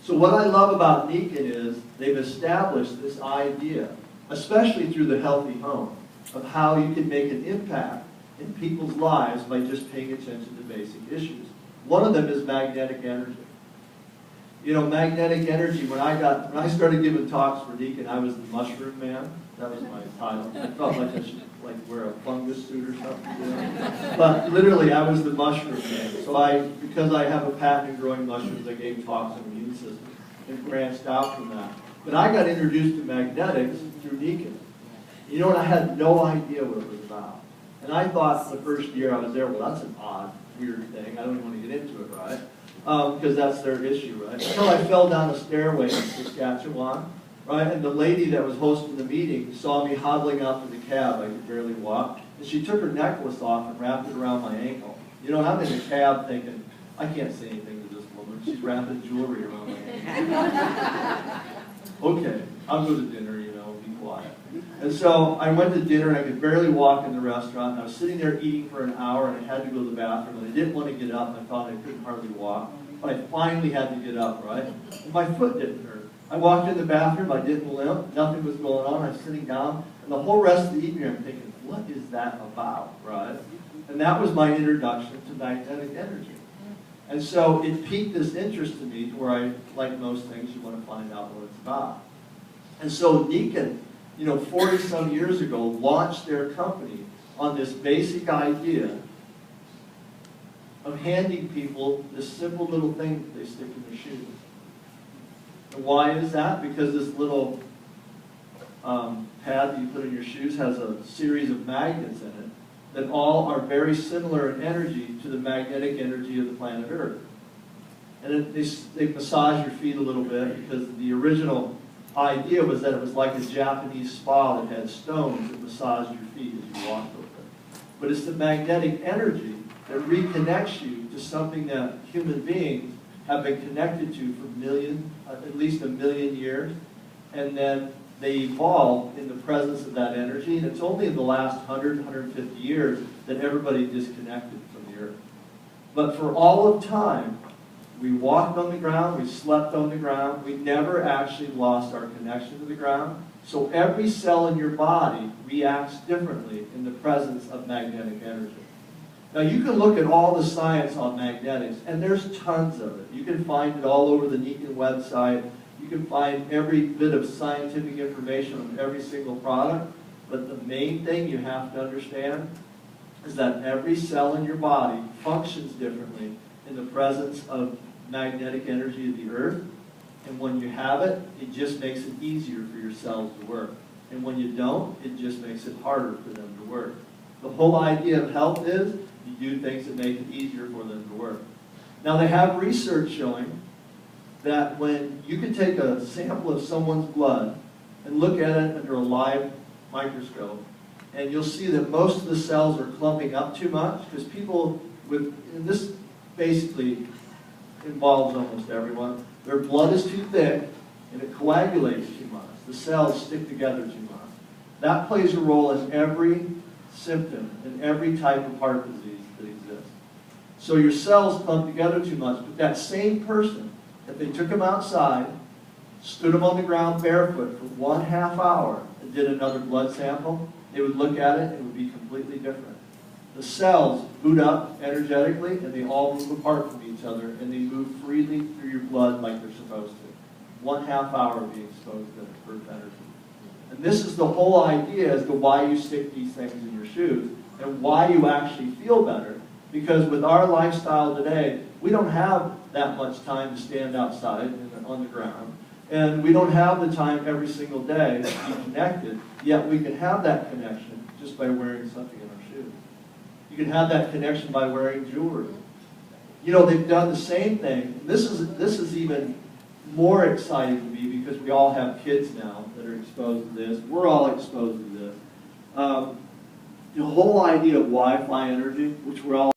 So what I love about Nikan is they've established this idea, especially through the healthy home, of how you can make an impact in people's lives by just paying attention to basic issues. One of them is magnetic energy. You know, magnetic energy, when I started giving talks for Deacon, I was the mushroom man. That was my title. I felt like I should wear a fungus suit or something. You know? But literally, I was the mushroom man. So because I have a patent in growing mushrooms, I gave talks on the immune system and branched out from that. But I got introduced to magnetics through Deacon. You know, and I had no idea what it was about. And I thought the first year I was there, well, that's an odd, weird thing. I don't even want to get into it, right? Because that's their issue, right? Until I fell down a stairway in Saskatchewan, right? And the lady that was hosting the meeting saw me hobbling out to the cab. I could barely walk. And she took her necklace off and wrapped it around my ankle. You know, and I'm in the cab thinking, I can't say anything to this woman. She's wrapping jewelry around my ankle. Okay, I'll go to dinner, you know, be quiet. And so I went to dinner and I could barely walk in the restaurant. And I was sitting there eating for an hour and I had to go to the bathroom. And I didn't want to get up. And I thought I couldn't hardly walk. But I finally had to get up, right? And my foot didn't hurt. I walked in the bathroom. I didn't limp. Nothing was going on. I was sitting down. And the whole rest of the evening I'm thinking, what is that about, right? And that was my introduction to magnetic energy. And so it piqued this interest in me to where I, like most things, you want to find out what it's about. And so Deacon, you know, 40-some years ago, launched their company on this basic idea of handing people this simple little thing that they stick in their shoes. And why is that? Because this little pad that you put in your shoes has a series of magnets in it that all are very similar in energy to the magnetic energy of the planet Earth. And they massage your feet a little bit because the original idea was that it was like a Japanese spa that had stones that massaged your feet as you walked over it. But it's the magnetic energy that reconnects you to something that human beings have been connected to for at least a million years. And then they evolved in the presence of that energy. And it's only in the last 100, 150 years that everybody disconnected from the Earth. But for all of time, we walked on the ground, we slept on the ground, we never actually lost our connection to the ground. So every cell in your body reacts differently in the presence of magnetic energy. Now you can look at all the science on magnetics, and there's tons of it. You can find it all over the Nikan website. You can find every bit of scientific information on every single product. But the main thing you have to understand is that every cell in your body functions differently in the presence of magnetic energy of the Earth. And when you have it, it just makes it easier for your cells to work. And when you don't, it just makes it harder for them to work. The whole idea of health is you do things that make it easier for them to work. Now they have research showing that when you can take a sample of someone's blood and look at it under a live microscope, and you'll see that most of the cells are clumping up too much because people and this basically involves almost everyone, their blood is too thick and it coagulates too much. The cells stick together too much. That plays a role in every symptom, in every type of heart disease that exists. So your cells clump together too much, but that same person, if they took them outside, stood them on the ground barefoot for 1/2 hour and did another blood sample, they would look at it and it would be completely different. The cells boot up energetically and they all move apart from each other and they move freely through your blood like they're supposed to. 1/2 hour being exposed to earth energy. And this is the whole idea as to why you stick these things in your shoes and why you actually feel better. Because with our lifestyle today, we don't have that much time to stand outside on the ground. And we don't have the time every single day to be connected, yet we can have that connection just by wearing something in our shoes. You can have that connection by wearing jewelry. You know, they've done the same thing. This is even more exciting to me because we all have kids now that are exposed to this. We're all exposed to this. The whole idea of Wi-Fi energy, which we're all